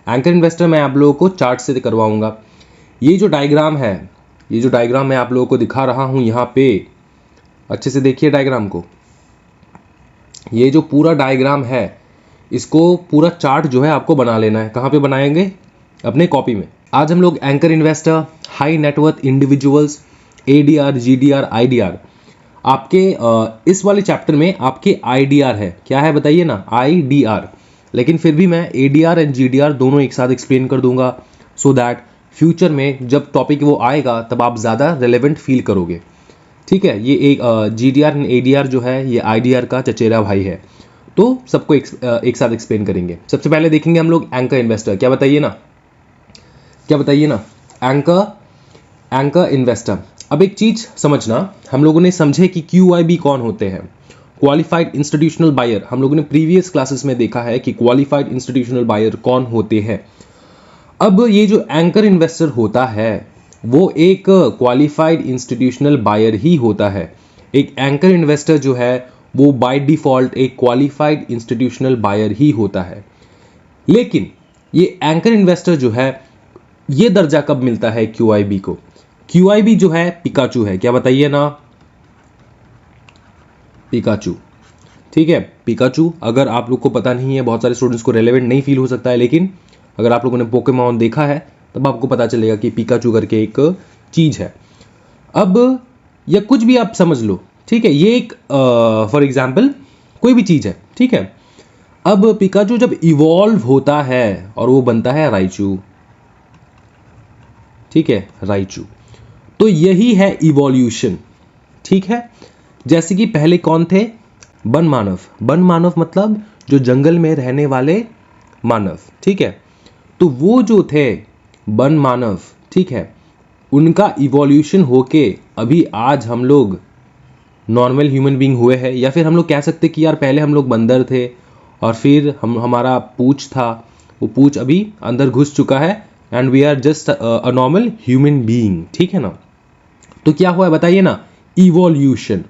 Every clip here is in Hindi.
एंकर इन्वेस्टर मैं आप लोगों को चार्ट से करवाऊंगा। ये जो डायग्राम है, ये जो डायग्राम मैं आप लोगों को दिखा रहा हूं यहाँ पे, अच्छे से देखिए डायग्राम को। ये जो पूरा डायग्राम है, इसको पूरा चार्ट जो है आपको बना लेना है। कहाँ पे बनाएंगे? अपने कॉपी में। आज हम लोग anchor investor, high net worth individuals, ADR, GDR, IDR, आपके इस वाले चैप्टर में आपके आईडीआर है। क्या है बताइए ना? आईडीआर। लेकिन फिर भी मैं एडीआर एंड जीडीआर दोनों एक साथ एक्सप्लेन कर दूंगा, सो दैट फ्यूचर में जब टॉपिक वो आएगा तब आप ज़्यादा रेलेवेंट फील करोगे। ठीक है, ये एक जीडीआर एंड एडीआर जो है ये आईडीआर का चचेरा भाई है, तो सबको एक साथ एक्सप्लेन करेंगे। सबसे पहले देखेंगे हम लोग एंकर इन्वेस्टर। क्या बताइए ना? क्या बताइए ना? Anchor investor. अब एक चीज समझना, हम लोगों ने समझे कि क्यूआईबी कौन होते हैं, क्वालिफाइड इंस्टीट्यूशनल बायर। हम लोगों ने प्रीवियस क्लासेस में देखा है कि क्वालिफाइड इंस्टीट्यूशनल बायर कौन होते हैं। अब ये जो एंकर इन्वेस्टर होता है वो एक क्वालिफाइड इंस्टीट्यूशनल बायर ही होता है। एक एंकर इन्वेस्टर जो है वो बाय डिफॉल्ट एक क्वालिफाइड इंस्टीट्यूशनल बायर ही होता है। लेकिन ये एंकर इन्वेस्टर जो है ये दर्जा कब मिलता है क्यूआईबी को? क्यूआईबी जो है पिकाचू है। क्या बताइए ना? पिकाचू। ठीक है, पिकाचू। अगर आप लोग को पता नहीं है, बहुत सारे स्टूडेंट्स को रेलेवेंट नहीं फील हो सकता है, लेकिन अगर आप लोगों ने पोकेमॉन देखा है तब आपको पता चलेगा कि पिकाचू करके एक चीज है। अब या कुछ भी आप समझ लो, ठीक है, ये एक फॉर एग्जाम्पल कोई भी चीज है, ठीक है। अब पिकाचू जब इवॉल्व होता है और वो बनता है राइचू, ठीक है, राइचू, तो यही है इवोल्यूशन। ठीक है, जैसे कि पहले कौन थे? वन मानव। वन मानव मतलब जो जंगल में रहने वाले मानव, ठीक है। तो वो जो थे वन मानव, ठीक है, उनका इवोल्यूशन होके अभी आज हम लोग नॉर्मल ह्यूमन बीइंग हुए हैं। या फिर हम लोग कह सकते कि यार पहले हम लोग बंदर थे और फिर हमारा पूंछ था, वो पूंछ अभी अंदर घुस चुका है and we are just a normal human being. ठीक है ना? तो क्या हुआ है बताइए ना? इवोल्यूशन।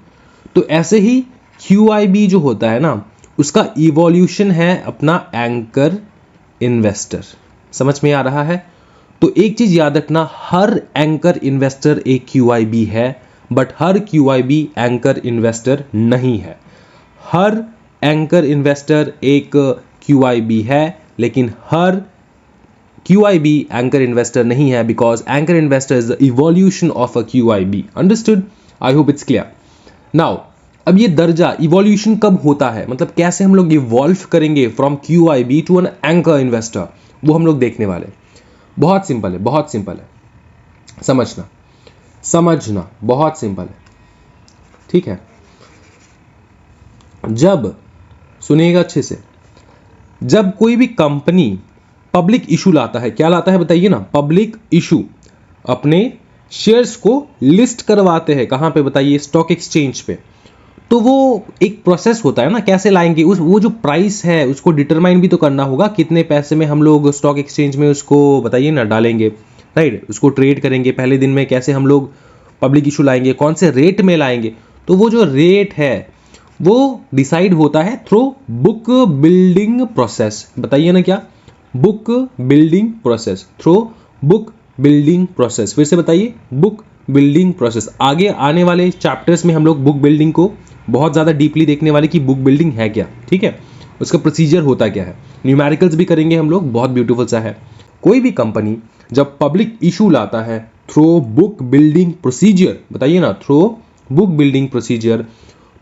तो ऐसे ही क्यूआईबी जो होता है ना, उसका इवोल्यूशन है अपना एंकर इन्वेस्टर। समझ में आ रहा है? तो एक चीज याद रखना, हर एंकर इन्वेस्टर एक क्यूआईबी है, but her QIB anchor investor नहीं है। हर एंकर इन्वेस्टर एक क्यूआईबी है, लेकिन हर क्यूआईबी एंकर इन्वेस्टर नहीं है, because anchor investor is the evolution of a QIB. Understood? I hope it's clear. Now अब ये दर्जा इवोल्यूशन कब होता है, मतलब कैसे हम लोग इवॉल्व करेंगे from QIB to an anchor investor, वो हम लोग देखने वाले। बहुत सिंपल है, बहुत सिंपल है, समझना समझना, बहुत सिंपल है। ठीक है, जब सुनिएगा अच्छे से, जब कोई भी कंपनी पब्लिक इशू लाता है, क्या लाता है बताइए ना? Public issue. अपने शेयर्स को लिस्ट करवाते हैं, कहां पे बताइए? स्टॉक एक्सचेंज पे। तो वो एक प्रोसेस होता है ना, कैसे लाएंगे उस, वो जो प्राइस है उसको डिटरमाइन भी तो करना होगा, कितने पैसे में हम लोग स्टॉक एक्सचेंज में उसको बताइए ना डालेंगे, राइट? उसको ट्रेड करेंगे, पहले दिन में कैसे हम लोग पब्लिक इशू लाएंगे, कौन से रेट में लाएंगे। तो वो जो रेट है वो डिसाइड होता है थ्रू बुक बिल्डिंग प्रोसेस। बताइए ना क्या? Book building process, through book building process. फिर से बताइए, बुक बिल्डिंग प्रोसेस। आगे आने वाले चैप्टर्स में हम लोग बुक बिल्डिंग को बहुत ज़्यादा डीपली देखने वाले कि बुक बिल्डिंग है क्या, ठीक है, उसका प्रोसीजर होता क्या है। न्यूमेरिकल्स भी करेंगे हम लोग, बहुत ब्यूटीफुल सा है। कोई भी कंपनी जब पब्लिक इशू लाता है थ्रू बुक बिल्डिंग प्रोसीजर, बताइए ना, थ्रू बुक बिल्डिंग प्रोसीजर,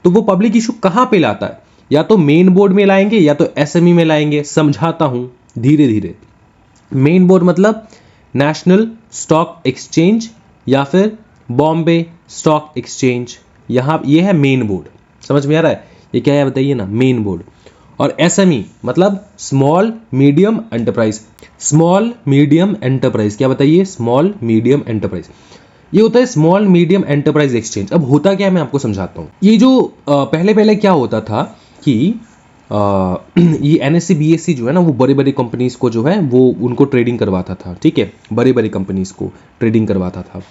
तो वो पब्लिक इशू कहाँ पे लाता है? या तो मेन बोर्ड में लाएंगे या तो एसएमई में लाएंगे। समझाता हूं धीरे धीरे। मेन बोर्ड मतलब नेशनल स्टॉक एक्सचेंज या फिर बॉम्बे स्टॉक एक्सचेंज, यहां ये है मेन बोर्ड। समझ में आ रहा है? ये क्या है बताइए ना? Main board. और एसएमई मतलब small medium enterprise. Small medium enterprise, क्या बताइए? स्मॉल मीडियम एंटरप्राइज, ये होता है स्मॉल मीडियम एंटरप्राइज एक्सचेंज। अब होता क्या है मैं आपको समझाता हूँ। ये जो पहले पहले क्या होता था कि ये एनएससी बीएससी जो है ना, वो बड़े बड़े कंपनीज को जो है वो उनको ट्रेडिंग करवाता था, ठीक है, बड़े बड़े कंपनीज को ट्रेडिंग करवाता था।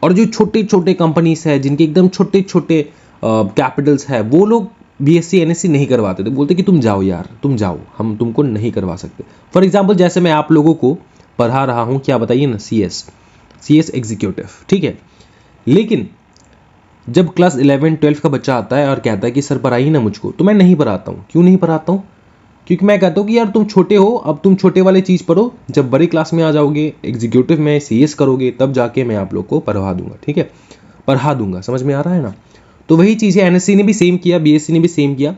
और जो छोटे छोटे कंपनीज है जिनके एकदम छोटे छोटे कैपिटल्स है, वो लोग बीएससी एनएससी नहीं करवाते थे, बोलते कि तुम जाओ यार, तुम जाओ, हम तुमको नहीं करवा सकते। फॉर एग्जाम्पल जैसे मैं आप लोगों को पढ़ा रहा हूँ, क्या बताइए ना, सीएस एग्जीक्यूटिव, ठीक है। लेकिन जब क्लास 11 12 का बच्चा आता है और कहता है कि सर पढ़ाइए ना मुझको, तो मैं नहीं पढ़ाता हूँ। क्यों नहीं पढ़ाता हूँ? क्योंकि मैं कहता हूँ कि यार तुम छोटे हो, अब तुम छोटे वाले चीज़ पढ़ो, जब बड़ी क्लास में आ जाओगे, एग्जीक्यूटिव में सीएस करोगे, तब जाके मैं आप लोग को पढ़ा दूंगा, ठीक है, पढ़ा दूंगा। समझ में आ रहा है ना? तो वही चीज़ है, एनएससी ने भी सेम किया, बीएससी ने भी सेम किया।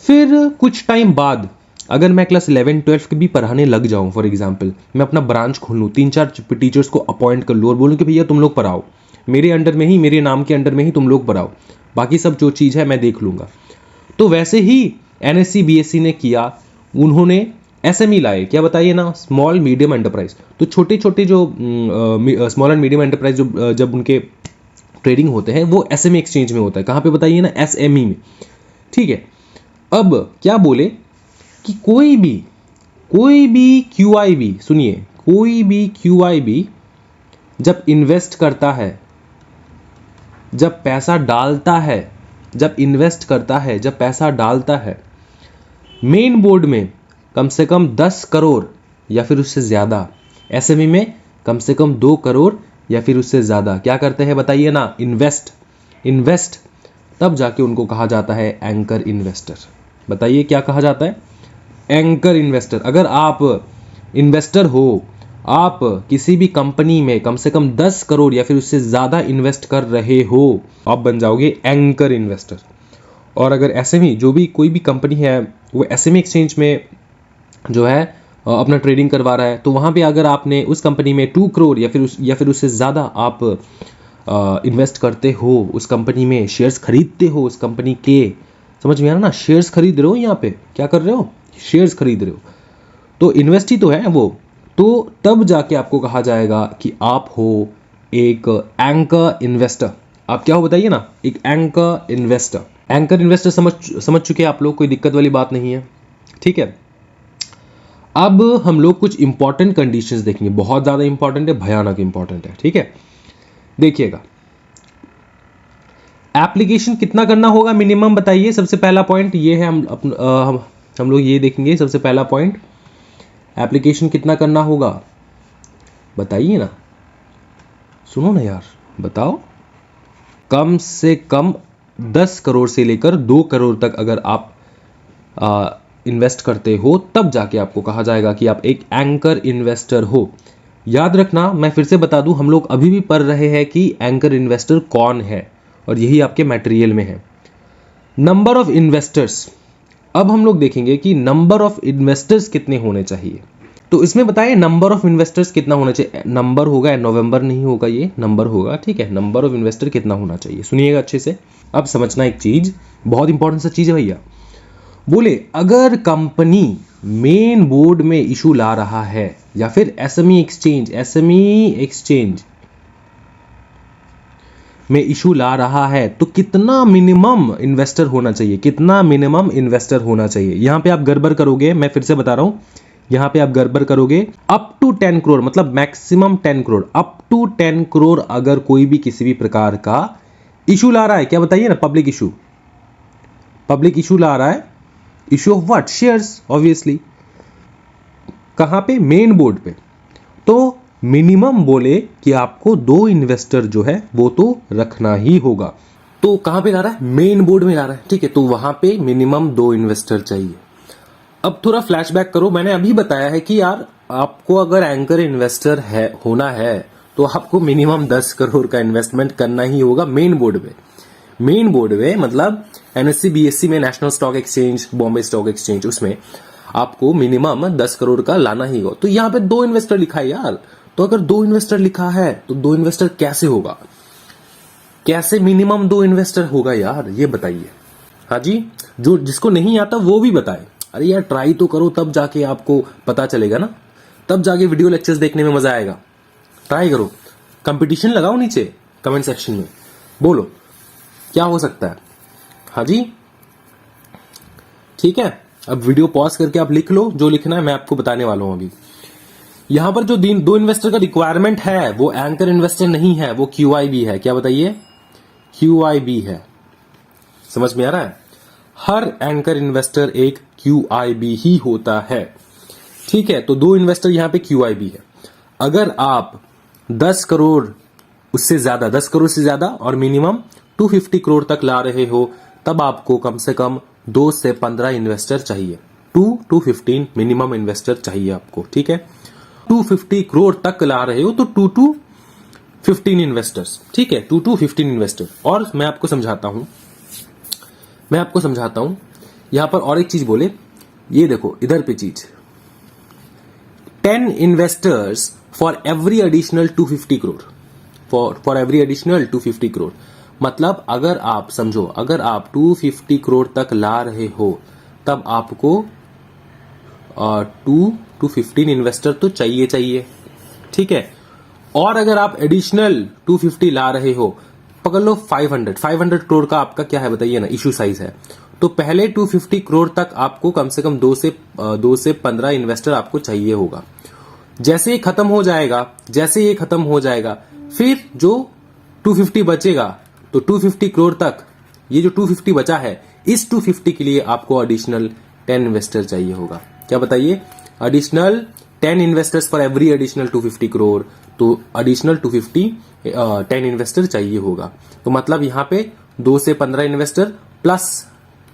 फिर कुछ टाइम बाद अगर मैं क्लास 11 12 के भी पढ़ाने लग जाऊँ, फॉर एग्जाम्पल मैं अपना ब्रांच खोल लूँ, 3-4 टीचर्स को अपॉइंट कर लूँ और बोलूँ कि भैया तुम लोग पढ़ाओ, मेरे अंडर में ही, मेरे नाम के अंडर में ही तुम लोग पढ़ाओ, बाकी सब जो चीज़ है मैं देख लूँगा। तो वैसे ही एनएससी बीएससी ने किया, उन्होंने एसएमई लाए, क्या बताइए ना, स्मॉल मीडियम एंटरप्राइज। तो छोटे छोटे जो स्मॉल एंड मीडियम एंटरप्राइज जो जब उनके ट्रेडिंग होते हैं वो एसएमई एक्सचेंज में होता है। कहाँ पे बताइए ना, एसएमई में, ठीक है। अब क्या बोले कि कोई भी क्यूआईबी, सुनिए, कोई भी क्यूआईबी जब इन्वेस्ट करता है, जब पैसा डालता है, जब इन्वेस्ट करता है, जब पैसा डालता है, मेन बोर्ड में कम से कम 10 करोड़ या फिर उससे ज़्यादा, एसएमई में कम से कम 2 करोड़ या फिर उससे ज़्यादा क्या करते हैं बताइए ना, इन्वेस्ट, तब जाके उनको कहा जाता है एंकर इन्वेस्टर। बताइए क्या कहा जाता है? Anchor investor. अगर आप इन्वेस्टर हो, आप किसी भी कंपनी में कम से कम 10 करोड़ या फिर उससे ज़्यादा इन्वेस्ट कर रहे हो, आप बन जाओगे एंकर इन्वेस्टर। और अगर एसएमई, जो भी कोई भी कंपनी है वो एसएमई एक्सचेंज में जो है अपना ट्रेडिंग करवा रहा है, तो वहाँ पे अगर आपने उस कंपनी में 2 करोड़ या फिर उससे ज़्यादा आप इन्वेस्ट करते हो, उस कंपनी में शेयर्स खरीदते हो उस कंपनी के, समझ में आ रहा ना, शेयर्स खरीद रहे हो, यहाँ पे क्या कर रहे हो, शेयर्स खरीद रहे हो, तो इन्वेस्ट ही तो है वो। तो तब जाके आपको कहा जाएगा कि आप हो एक एंकर इन्वेस्टर। आप क्या हो बताइए ना, एक एंकर इन्वेस्टर। एंकर इन्वेस्टर समझ चुके हैं आप लोग, कोई दिक्कत वाली बात नहीं है, ठीक है। अब हम लोग कुछ इंपॉर्टेंट कंडीशंस देखेंगे, बहुत ज़्यादा इंपॉर्टेंट है, भयानक इंपॉर्टेंट है, ठीक है। देखिएगा, एप्लीकेशन कितना करना होगा मिनिमम, बताइए। सबसे पहला पॉइंट ये है, हम लोग ये देखेंगे। सबसे पहला पॉइंट, एप्लीकेशन कितना करना होगा बताइए ना, सुनो ना यार, बताओ। कम से कम 10 करोड़ से लेकर 2 करोड़ तक अगर आप इन्वेस्ट करते हो, तब जाके आपको कहा जाएगा कि आप एक एंकर इन्वेस्टर हो। याद रखना, मैं फिर से बता दूं, हम लोग अभी भी पढ़ रहे हैं कि एंकर इन्वेस्टर कौन है, और यही आपके मटेरियल में है। नंबर ऑफ इन्वेस्टर्स, अब हम लोग देखेंगे कि नंबर ऑफ इन्वेस्टर्स कितने होने चाहिए। तो इसमें बताइए नंबर ऑफ इन्वेस्टर्स कितना होना चाहिए। नंबर होगा, नवंबर नहीं होगा, ये नंबर होगा, ठीक है। नंबर ऑफ इन्वेस्टर कितना होना चाहिए, सुनिएगा अच्छे से। अब समझना एक चीज, बहुत इंपॉर्टेंट सा चीज है भैया। बोले अगर कंपनी मेन बोर्ड में इशू ला रहा है या फिर एसएमई एक्सचेंज में इशू ला रहा है, तो कितना मिनिमम इन्वेस्टर होना चाहिए, कितना मिनिमम इन्वेस्टर होना चाहिए। यहां पे आप गड़बड़ करोगे, मैं फिर से बता रहा हूं, यहां पे आप गड़बड़ करोगे। अप टू 10 करोड़, मतलब maximum 10 crore, up to 10 crore अगर कोई भी किसी भी प्रकार का इशू ला रहा है, क्या बताइए ना, पब्लिक इशू ला रहा है। Issue of what? Shares, obviously. कहां पे? मेन बोर्ड पे। तो मिनिमम बोले कि आपको 2 इन्वेस्टर जो है वो तो रखना ही होगा। तो कहां पे ला रहा है? मेन बोर्ड में ला रहा है, ठीक है। तो वहां पे मिनिमम 2 इन्वेस्टर चाहिए। अब थोड़ा फ्लैशबैक करो, मैंने अभी बताया है कि यार आपको अगर एंकर इन्वेस्टर होना है तो आपको मिनिमम 10 करोड़ का इन्वेस्टमेंट करना ही होगा मेन बोर्ड में। मेन बोर्ड में मतलब एनएससी बीएससी में, national stock exchange, Bombay stock exchange, उसमें आपको मिनिमम 10 करोड़ का लाना ही होगा। तो यहां पे 2 इन्वेस्टर लिखा है यार, तो अगर 2 इन्वेस्टर लिखा है तो 2 इन्वेस्टर कैसे होगा, कैसे मिनिमम 2 इन्वेस्टर होगा यार, ये बताइए। हाँ जी, जो जिसको नहीं आता वो भी बताए। अरे यार ट्राई तो करो, तब जाके आपको पता चलेगा ना, तब जाके वीडियो लेक्चर्स देखने में मजा आएगा। ट्राई करो, कंपटीशन लगाओ नीचे कमेंट सेक्शन में, बोलो क्या हो सकता है। हाँ जी, ठीक है। अब वीडियो पॉज करके आप लिख लो जो लिखना है, मैं आपको बताने वाला हूं अभी। यहां पर जो 2 इन्वेस्टर का रिक्वायरमेंट है वो एंकर इन्वेस्टर नहीं है, वो क्यूआईबी है। क्या बताइए? क्यूआईबी है। समझ में आ रहा है? हर एंकर इन्वेस्टर एक QIB ही होता है। ठीक है, तो 2 इन्वेस्टर यहां पे QIB है। अगर आप 10 करोड़ उससे ज्यादा 10 करोड़ से ज्यादा और मिनिमम 250 करोड़ तक ला रहे हो, तब आपको कम से कम 2 से 15 इन्वेस्टर चाहिए। 2 to 15 मिनिमम इन्वेस्टर चाहिए आपको। ठीक है, 250 करोड़ तक ला रहे हो तो 2 to 15 इन्वेस्टर्स। ठीक है, 2 to 15 इन्वेस्टर। और मैं आपको समझाता हूं यहां पर और एक चीज बोले, ये देखो इधर पे चीज, 10 investors for every additional 250 crore, for every additional 250 crore. मतलब अगर आप समझो, अगर आप 250 करोड़ तक ला रहे हो तब आपको 2 to 15 इन्वेस्टर तो चाहिए। ठीक है, और अगर आप एडिशनल 250 ला रहे हो, पकड़ लो 500 करोड़ का आपका क्या है बताइए ना, इश्यू साइज है, तो पहले 250 करोड़ तक आपको कम से कम 2 से 15 इन्वेस्टर आपको चाहिए होगा। जैसे ये खत्म हो जाएगा फिर जो 250 बचेगा, तो 250 करोड़ तक, ये जो 250 बचा है, इस 250 के लिए आपको एडिशनल 10 इन्वेस्टर चाहिए होगा। क्या बताइए, additional 10 investors for every additional 250 crore, तो एडिशनल 10 इन्वेस्टर चाहिए होगा। तो मतलब यहां पे 2 से 15 इन्वेस्टर प्लस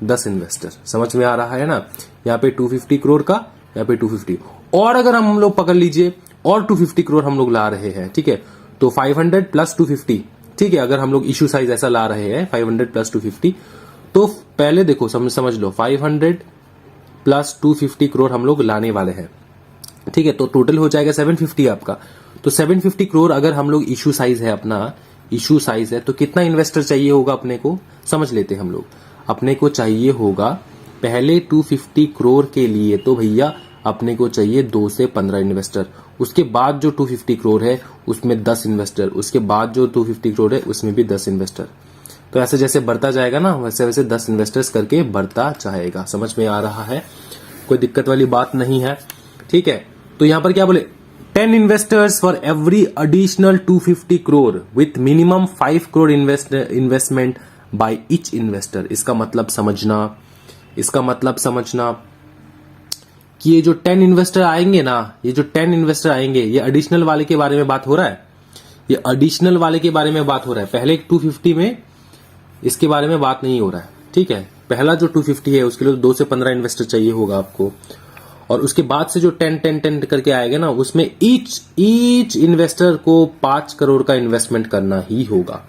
10 इन्वेस्टर। समझ में आ रहा है ना, यहाँ पे 250 करोड़ का, यहाँ पे 250, और अगर हम लोग पकड़ लीजिए और 250 करोड़ हम लोग ला रहे हैं, ठीक है, तो 500 प्लस 250, ठीक है, अगर हम लोग इश्यू साइज ऐसा ला रहे हैं 500 प्लस 250, तो पहले देखो समझ लो 500 प्लस 250 करोड़ हम लोग लाने वाले हैं। ठीक है, तो टोटल हो जाएगा 750 आपका। तो 750 करोड़ अगर हम लोग इश्यू साइज है, अपना इश्यू साइज है, तो कितना इन्वेस्टर चाहिए होगा अपने को, समझ लेते हैं हम लोग। अपने को चाहिए होगा पहले 250 करोड़ के लिए, तो भैया अपने को चाहिए 2 से 15 इन्वेस्टर। उसके बाद जो 250 करोड़ है उसमें 10 इन्वेस्टर, उसके बाद जो 250 करोड़ है उसमें भी 10 इन्वेस्टर। तो ऐसे जैसे बढ़ता जाएगा ना, वैसे वैसे 10 इन्वेस्टर्स करके बढ़ता जाएगा। समझ में आ रहा है, कोई दिक्कत वाली बात नहीं है। ठीक है, तो यहां पर क्या बोले, 10 investors for every additional 250 crore with minimum 5 crore investment by each investor. इसका मतलब समझना कि ये जो 10 इन्वेस्टर आएंगे ना, ये जो 10 इन्वेस्टर आएंगे, ये एडिशनल वाले के बारे में बात हो रहा है, ये एडिशनल वाले के बारे में बात हो रहा है। पहले 250 में इसके बारे में बात नहीं हो रहा है। ठीक है, पहला जो 250 है उसके लिए 2 से 15 इन्वेस्टर चाहिए होगा आपको, और उसके बाद से जो 10 करके आएगा ना, उसमें ईच इन्वेस्टर को 5 करोड़ का इन्वेस्टमेंट करना ही होगा।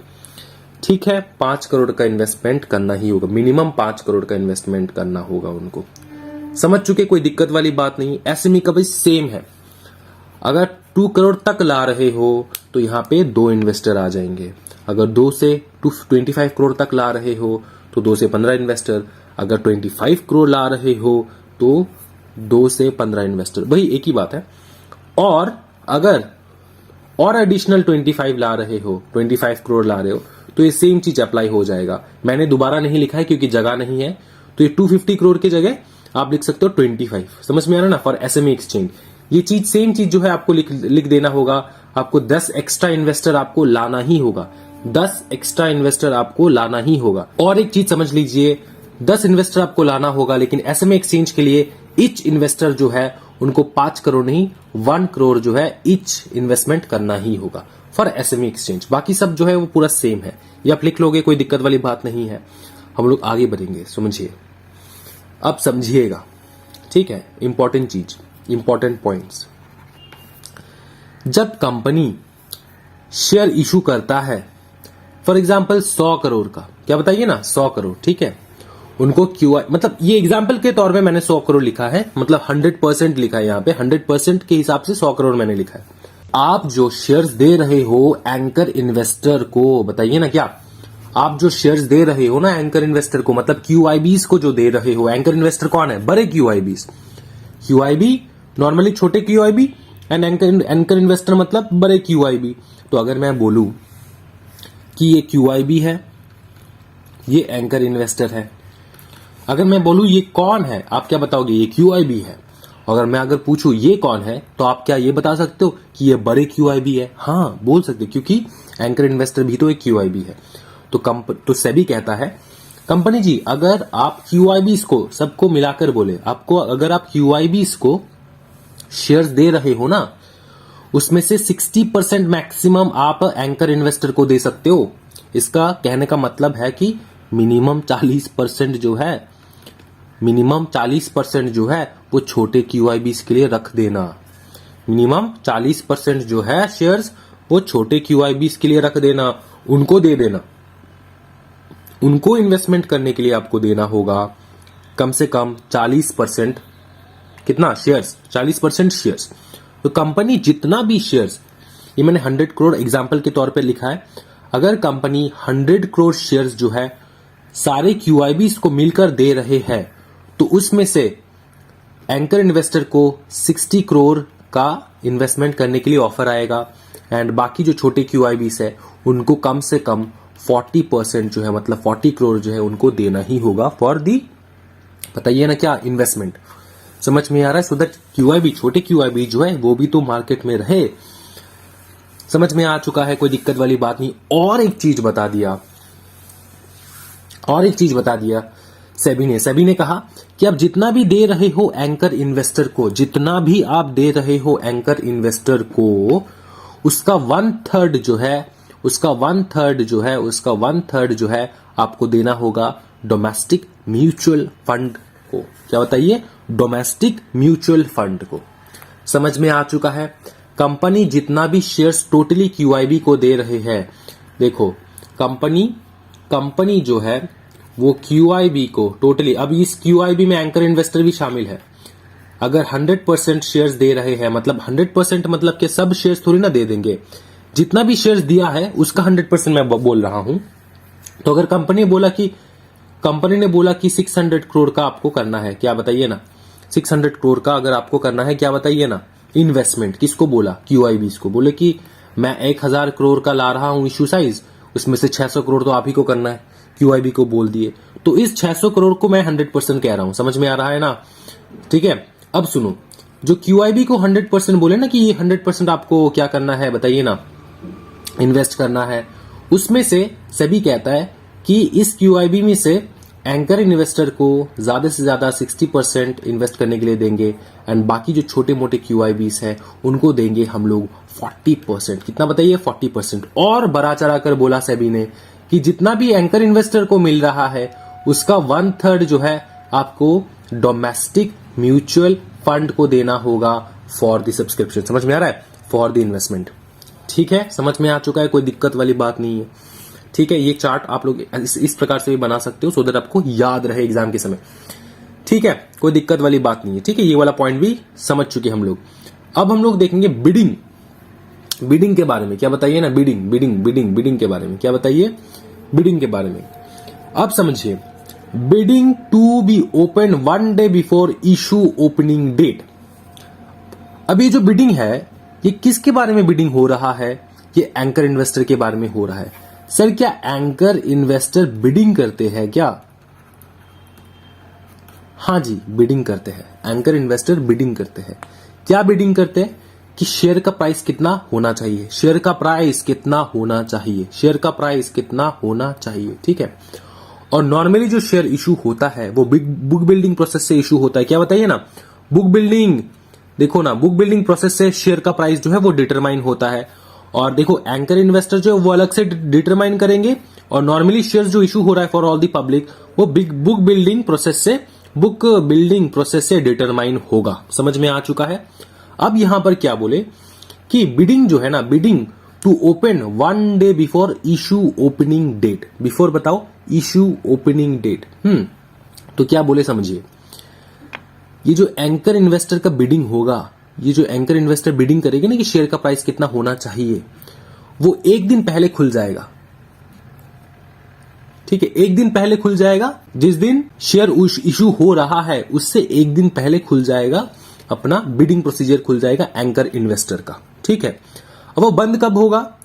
ठीक है, 5 करोड़ का इन्वेस्टमेंट करना ही होगा, मिनिमम 5 करोड़ का इन्वेस्टमेंट करना होगा उनको। समझ चुके, कोई दिक्कत वाली बात नहीं। एसएमई का भी सेम है, अगर 2 करोड़ तक ला रहे हो तो यहाँ पे 2 इन्वेस्टर आ जाएंगे। अगर 2 से 25 करोड़ तक ला रहे हो तो 2 से 15 इन्वेस्टर। अगर 25 करोड़ ला रहे हो तो 2 से 15 इन्वेस्टर, वही एक ही बात है। और अगर और एडिशनल 25 ला रहे हो, 25 करोड़ ला रहे हो, तो ये सेम चीज अप्लाई हो जाएगा। मैंने दोबारा नहीं लिखा है क्योंकि जगह नहीं है, तो ये 250 करोड़ की जगह आप लिख सकते हो 25। समझ में आ रहा ना, फॉर एसएमई एक्सचेंज। ये चीज सेम चीज जो है आपको लिख देना होगा। आपको 10 एक्स्ट्रा इन्वेस्टर आपको लाना ही होगा, 10 एक्स्ट्रा इन्वेस्टर आपको लाना ही होगा। और एक चीज समझ लीजिए, 10 इन्वेस्टर आपको लाना होगा, लेकिन एसएमई एक्सचेंज के लिए ईच इन्वेस्टर जो है उनको 5 करोड़ नहीं 1 करोड़ जो है ईच इन्वेस्टमेंट करना ही होगा फॉर एसएमई एक्सचेंज। बाकी सब जो है वो पूरा सेम है, ये आप लिख लोगे, कोई दिक्कत वाली बात नहीं है। हम लोग आगे बढ़ेंगे, समझिए, अब समझिएगा। ठीक है, इंपॉर्टेंट चीज, इंपॉर्टेंट पॉइंट्स। जब कंपनी शेयर इशू करता है, फॉर एग्जांपल 100 करोड़ का, क्या बताइए ना, 100 करोड़, ठीक है, उनको क्यूआई, मतलब ये एग्जांपल के तौर पे मैंने 100 करोड़ लिखा है, मतलब 100% लिखा है यहाँ पे, 100% के हिसाब से 100 करोड़ मैंने लिखा है। आप जो शेयर्स दे रहे हो एंकर इन्वेस्टर को, बताइए ना, क्या आप जो शेयर्स दे रहे हो ना एंकर इन्वेस्टर को, मतलब क्यूआईबीज को जो दे रहे हो, एंकर इन्वेस्टर कौन है, बड़े क्यूआईबीज। क्यूआईबी नॉर्मली छोटे क्यूआईबी एंड एंकर इन्वेस्टर मतलब बड़े क्यूआईबी। तो अगर मैं बोलूं कि ये क्यूआईबी है, ये एंकर इन्वेस्टर है, अगर मैं बोलूं ये कौन है, आप क्या बताओगे, ये क्यूआईबी है। अगर पूछूं ये कौन है, तो आप क्या ये बता सकते हो कि ये बड़े क्यूआईबी है? हाँ, बोल सकते, क्योंकि एंकर इन्वेस्टर भी तो एक क्यूआईबी है। तो सेबी कहता है कंपनी जी अगर आप QIBs को सबको मिलाकर बोले, आपको अगर आप QIBs को शेयर्स दे रहे हो ना, उसमें से 60% मैक्सिमम आप एंकर इन्वेस्टर को दे सकते हो। इसका कहने का मतलब है कि मिनिमम 40% जो है, मिनिमम 40% जो है वो छोटे QIBs के लिए रख देना। मिनिमम 40% जो है शेयर्स वो छोटे QIBs के लिए रख देना, उनको दे देना। उनको इन्वेस्टमेंट करने के लिए आपको देना होगा कम से कम 40%। कितना शेयर्स? 40% शेयर्स। तो कंपनी जितना भी शेयर्स, ये मैंने 100 करोड़ एग्जाम्पल के तौर पे लिखा है, अगर कंपनी 100 करोड़ शेयर्स जो है सारे QIBs को मिलकर दे रहे हैं, तो उसमें से एंकर इन्वेस्टर को 60 करोड़ का इन्वेस्टमेंट करने के लिए ऑफर आएगा, एंड बाकी जो छोटे QIBs है उनको कम से कम 40% जो है, मतलब 40 करोड़ जो है उनको देना ही होगा फॉर दी, बताइए ना क्या, इन्वेस्टमेंट। समझ में आ रहा है? सो दैट QIB, छोटे QIB जो है वो भी तो मार्केट में रहे। समझ में आ चुका है, कोई दिक्कत वाली बात नहीं। और एक चीज बता दिया सेबी ने कहा कि आप जितना भी दे रहे हो एंकर इन्वेस्टर को, जितना भी आप दे रहे हो एंकर इन्वेस्टर को, उसका 1/3 जो है आपको देना होगा डोमेस्टिक म्यूचुअल फंड को। क्या बताइए? डोमेस्टिक म्यूचुअल फंड को। समझ में आ चुका है? कंपनी जितना भी शेयर्स टोटली QIB को दे रहे हैं, देखो कंपनी जो है वो QIB को टोटली, अब इस QIB में एंकर इन्वेस्टर भी शामिल है। अगर 100% शेयर्स दे रहे हैं, मतलब 100% मतलब कि सब शेयर्स थोड़ी ना दे देंगे, जितना भी शेयर्स दिया है उसका 100% मैं बोल रहा हूं। तो अगर कंपनी ने बोला कि 600 करोड़ का आपको करना है, क्या बताइए ना, 600 करोड़ का अगर आपको करना है, क्या बताइए ना, इन्वेस्टमेंट। किसको बोला? QIBs को। बोले कि मैं 1000 करोड़ का ला रहा हूं इश्यू साइज, उसमें से 600 करोड़ तो आप ही को करना है, QIB को बोल दिए। तो इस 600 करोड़ को मैं 100% कह रहा हूं। समझ में आ रहा है ना? ठीक है, अब सुनो, जो QIB को 100% बोले ना कि ये 100% आपको क्या करना है बताइए ना, इन्वेस्ट करना है, उसमें से सेबी कहता है कि इस QIB में से एंकर इन्वेस्टर को ज्यादा से ज्यादा 60% इन्वेस्ट करने के लिए देंगे, एंड बाकी जो छोटे मोटे QIBs हैं उनको देंगे हम लोग 40%। कितना बताइए? 40%। और बड़ा चढ़ा कर बोला सेबी ने कि जितना भी एंकर इन्वेस्टर को मिल रहा है उसका 1/3 जो है आपको डोमेस्टिक म्यूचुअल फंड को देना होगा फॉर द सब्सक्रिप्शन। समझ में आ रहा है? For the investment. ठीक है, समझ में आ चुका है, कोई दिक्कत वाली बात नहीं है। ठीक है, ये चार्ट आप लोग इस प्रकार से भी बना सकते हो, सो दैट आपको याद रहे एग्जाम के समय। ठीक है, कोई दिक्कत वाली बात नहीं है। ठीक है, ये वाला पॉइंट भी समझ चुके हम लोग। अब हम लोग देखेंगे बिडिंग के बारे में। क्या बताइए ना, बिडिंग के बारे में क्या बताइए? बिडिंग के बारे में अब समझिए। Bidding to be open 1 day before issue opening date. अब ये जो बिडिंग है ये किसके बारे में बिडिंग हो रहा है? ये एंकर इन्वेस्टर के बारे में हो रहा है। सर क्या एंकर इन्वेस्टर बिडिंग करते हैं क्या? हाँ जी, बिडिंग करते हैं। एंकर इन्वेस्टर बिडिंग करते हैं। क्या बिडिंग करते हैं? कि शेयर का प्राइस कितना होना चाहिए, शेयर का प्राइस कितना होना चाहिए, शेयर का प्राइस कितना होना चाहिए। ठीक है, और नॉर्मली जो शेयर इशू होता है वो बुक बिल्डिंग प्रोसेस से इशू होता है। क्या बताइए ना, बुक बिल्डिंग। देखो ना, बुक बिल्डिंग प्रोसेस से शेयर का प्राइस जो है वो डिटरमाइन होता है। और देखो एंकर इन्वेस्टर जो है वो अलग से डिटरमाइन करेंगे, और नॉर्मली शेयर जो इशू हो रहा है फॉर ऑल दी पब्लिक वो बुक बिल्डिंग प्रोसेस से डिटरमाइन होगा। समझ में आ चुका है? अब यहां पर क्या बोले कि बिडिंग जो है ना, bidding to open 1 day before issue opening date. Before बताओ, इशू ओपनिंग डेट। तो क्या बोले समझिए, ये जो एंकर इन्वेस्टर का बिडिंग होगा, ये जो एंकर इन्वेस्टर बिडिंग करेगी ना कि शेयर का प्राइस कितना होना चाहिए, वो एक दिन पहले खुल जाएगा। ठीक है, एक दिन पहले खुल जाएगा। जिस दिन शेयर इशू हो रहा है उससे एक दिन पहले खुल जाएगा अपना बिडिंग प्रोसीजर, खुल जाएगा एंकर इन्वेस्टर का। ठीक है, अब वो बंद कब होगा?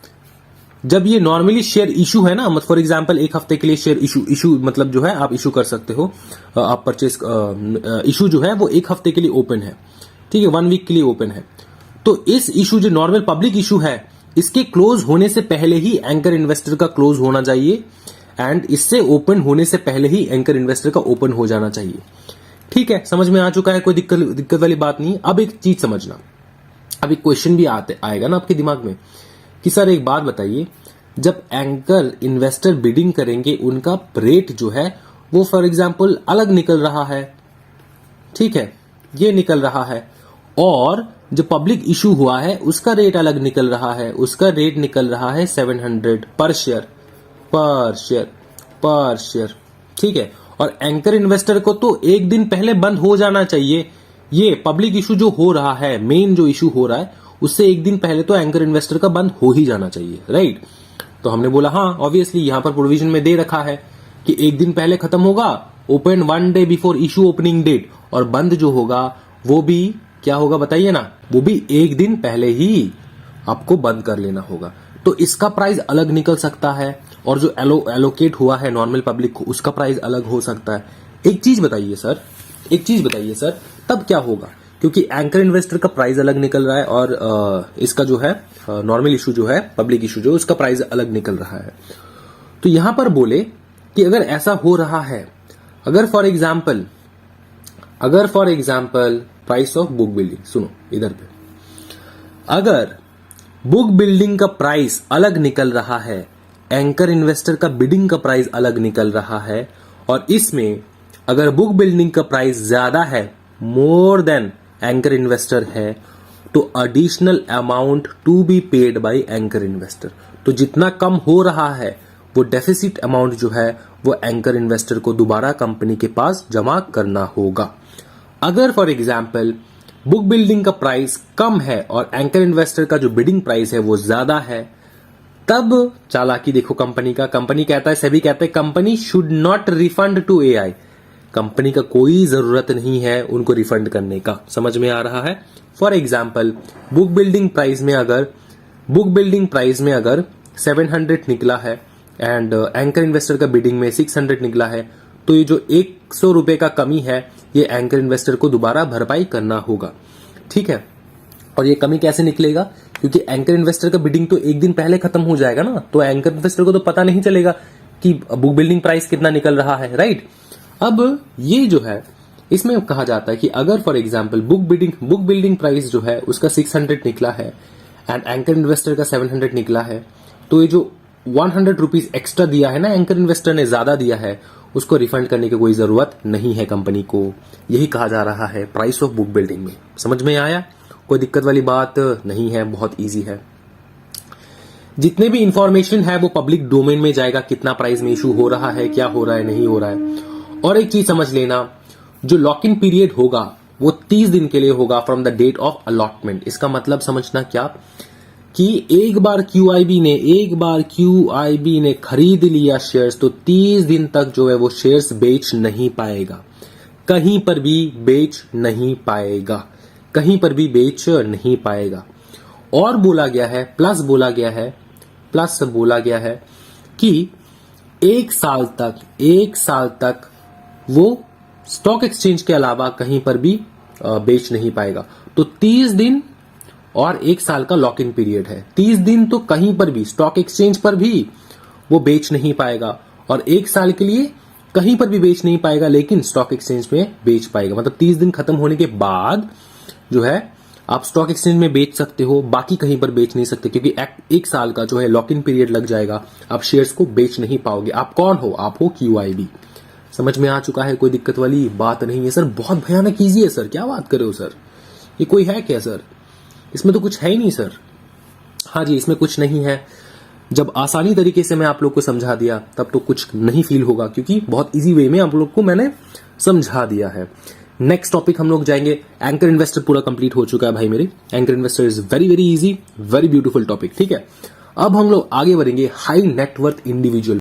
जब ये नॉर्मली शेयर इशू है ना, फॉर एग्जांपल 1 हफ्ते के लिए शेयर इशू मतलब जो है आप इशू कर सकते हो, आप परचेस इशू जो है वो 1 हफ्ते के लिए ओपन है। ठीक है, 1 वीक के लिए ओपन है। तो इस इशू जो नॉर्मल पब्लिक इशू है, इसके क्लोज होने से पहले ही एंकर इन्वेस्टर का क्लोज होना चाहिए, एंड इससे ओपन होने से पहले ही एंकर इन्वेस्टर का ओपन हो जाना चाहिए। ठीक है, समझ में आ चुका है, कोई दिक्कत वाली बात नहीं। अब एक चीज समझना, अब एक क्वेश्चन भी आएगा ना आपके दिमाग में कि सर एक बात बताइए, जब एंकर इन्वेस्टर बिडिंग करेंगे उनका रेट जो है वो फॉर एग्जांपल अलग निकल रहा है, ठीक है, ये निकल रहा है, और जो पब्लिक इशू हुआ है उसका रेट अलग निकल रहा है, उसका रेट निकल रहा है 700 पर शेयर, ठीक है, और एंकर इन्वेस्टर को तो एक दिन पहले बंद हो जाना चाहिए। ये पब्लिक इशू जो हो रहा है, मेन जो इशू हो रहा है, उससे एक दिन पहले तो एंकर इन्वेस्टर का बंद हो ही जाना चाहिए, राइट। तो हमने बोला हाँ ऑब्वियसली यहां पर प्रोविजन में दे रखा है कि एक दिन पहले खत्म होगा, open 1 day before issue opening date, और बंद जो होगा वो भी क्या होगा बताइए ना, वो भी एक दिन पहले ही आपको बंद कर लेना होगा। तो इसका प्राइस अलग निकल सकता है, और जो एलोकेट हुआ है नॉर्मल पब्लिक को उसका प्राइस अलग हो सकता है। एक चीज बताइए सर, तब क्या होगा, क्योंकि एंकर इन्वेस्टर का प्राइस अलग निकल रहा है और इसका जो है नॉर्मल इशू जो है, पब्लिक इशू जो, उसका प्राइस अलग निकल रहा है। तो यहां पर बोले कि अगर ऐसा हो रहा है, अगर for example price of book building, सुनो इधर पे, अगर बुक बिल्डिंग का प्राइस अलग निकल रहा है, एंकर इन्वेस्टर का बिडिंग का प्राइस अलग निकल रहा है, और इसमें अगर बुक बिल्डिंग का प्राइस ज्यादा है, मोर देन एंकर इन्वेस्टर है, तो additional amount to be paid by anchor investor, तो जितना कम हो रहा है वो डेफिसिट अमाउंट जो है वो एंकर इन्वेस्टर को दोबारा कंपनी के पास जमा करना होगा। अगर फॉर एग्जाम्पल बुक बिल्डिंग का प्राइस कम है और एंकर इन्वेस्टर का जो बिडिंग प्राइस है वो ज्यादा है, तब चालाकी देखो कंपनी का, कंपनी कहता है, सेबी कहता है company should not refund to AI, company का कोई जरूरत नहीं है उनको रिफंड करने का। समझ में आ रहा है। For example book building price में अगर 700 निकला है एंड एंकर इन्वेस्टर का बिडिंग में 600 निकला है, तो ये जो 100 रुपए का कमी है ये एंकर इन्वेस्टर को दोबारा भरपाई करना होगा, ठीक है। और ये कमी कैसे निकलेगा, क्योंकि एंकर इन्वेस्टर का बिडिंग तो एक दिन पहले खत्म हो जाएगा ना, तो एंकर इन्वेस्टर को तो पता नहीं चलेगा कि बुक बिल्डिंग प्राइस कितना निकल रहा है, राइट। अब ये जो है इसमें कहा जाता है कि अगर for example book building price जो है उसका 600 निकला है एंड एंकर इन्वेस्टर का 700 निकला है, तो ये जो 100 रुपीज एक्स्ट्रा दिया है ना एंकर इन्वेस्टर ने, ज्यादा दिया है, उसको रिफंड करने की कोई जरूरत नहीं है कंपनी को। यही कहा जा रहा है प्राइस ऑफ बुक बिल्डिंग में। समझ में आया, कोई दिक्कत वाली बात नहीं है, बहुत इजी है। जितने भी इंफॉर्मेशन है वो पब्लिक डोमेन में जाएगा, कितना प्राइस में इशू हो रहा है, क्या हो रहा है, नहीं हो रहा है। और एक चीज समझ लेना, जो लॉक इन पीरियड होगा वो 30 दिन के लिए होगा from the date of allotment. इसका मतलब समझना क्या, कि एक बार क्यूआईबी ने खरीद लिया शेयर्स, तो 30 दिन तक जो है वो शेयर्स बेच नहीं पाएगा, कहीं पर भी बेच नहीं पाएगा। और बोला गया है, प्लस बोला गया है कि एक साल तक वो स्टॉक एक्सचेंज के अलावा कहीं पर भी बेच नहीं पाएगा। तो 30 दिन और एक साल का लॉक इन पीरियड है। 30 दिन तो कहीं पर भी स्टॉक एक्सचेंज पर भी वो बेच नहीं पाएगा, और एक साल के लिए कहीं पर भी बेच नहीं पाएगा, लेकिन स्टॉक एक्सचेंज में बेच पाएगा। मतलब 30 दिन खत्म होने के बाद जो है आप स्टॉक एक्सचेंज में बेच सकते हो, बाकी कहीं पर बेच नहीं सकते, क्योंकि एक साल का जो है लॉक इन पीरियड लग जाएगा, आप शेयर्स को बेच नहीं पाओगे। आप कौन हो, आप हो क्यूआईबी। समझ में आ चुका है, कोई दिक्कत वाली बात नहीं है। सर बहुत भयानक ईजी है सर, क्या बात कर रहे हो सर, ये कोई है क्या सर, इसमें तो कुछ है ही नहीं सर। हाँ जी, इसमें कुछ नहीं है। जब आसानी तरीके से मैं आप लोग को समझा दिया तब तो कुछ नहीं फील होगा, क्योंकि बहुत इजी वे में आप लोग को मैंने समझा दिया है। नेक्स्ट टॉपिक हम लोग जाएंगे, एंकर इन्वेस्टर पूरा कंप्लीट हो चुका है भाई मेरे। Anchor investor is very very easy, very beautiful topic, ठीक है। अब हम लोग आगे बढ़ेंगे हाई नेटवर्थ इंडिविजुअल